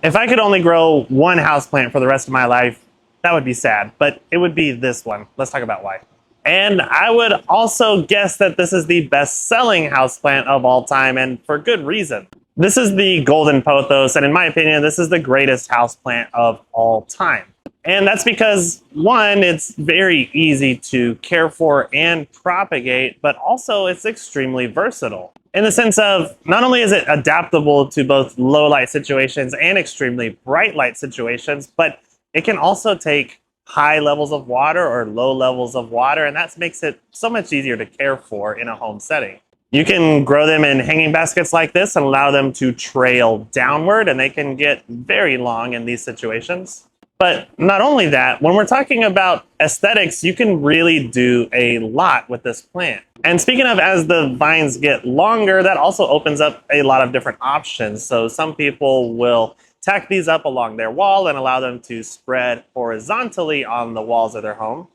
If I could only grow one houseplant for the rest of my life, that would be sad, but it would be this one. Let's talk about why. And I would also guess that this is the best-selling houseplant of all time, and for good reason. This is the golden pothos, and in my opinion, this is the greatest houseplant of all time. And that's because, one, it's very easy to care for and propagate, but also it's extremely versatile. In the sense of, not only is it adaptable to both low light situations and extremely bright light situations, but it can also take high levels of water or low levels of water, and that makes it so much easier to care for in a home setting. You can grow them in hanging baskets like this and allow them to trail downward, and they can get very long in these situations. But not only that, when we're talking about aesthetics, you can really do a lot with this plant. And speaking of, as the vines get longer, that also opens up a lot of different options. So some people will tack these up along their wall and allow them to spread horizontally on the walls of their home.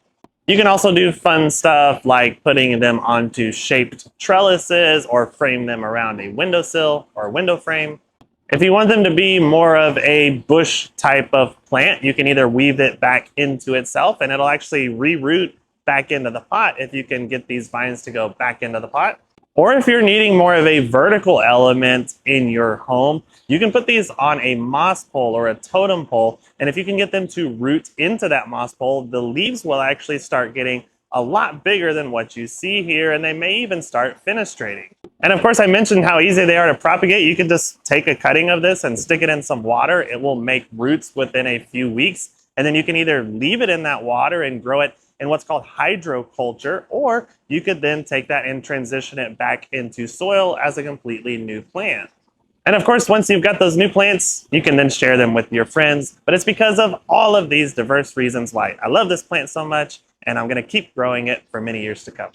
You can also do fun stuff like putting them onto shaped trellises or frame them around a windowsill or window frame. If you want them to be more of a bush type of plant, you can either weave it back into itself and it'll actually reroot back into the pot if you can get these vines to go back into the pot. Or if you're needing more of a vertical element in your home, you can put these on a moss pole or a totem pole. And if you can get them to root into that moss pole, the leaves will actually start getting a lot bigger than what you see here, and they may even start fenestrating. And of course, I mentioned how easy they are to propagate. You can just take a cutting of this and stick it in some water. It will make roots within a few weeks. And then you can either leave it in that water and grow it in what's called hydroculture, or you could then take that and transition it back into soil as a completely new plant. And of course, once you've got those new plants, you can then share them with your friends. But it's because of all of these diverse reasons why I love this plant so much, and I'm going to keep growing it for many years to come.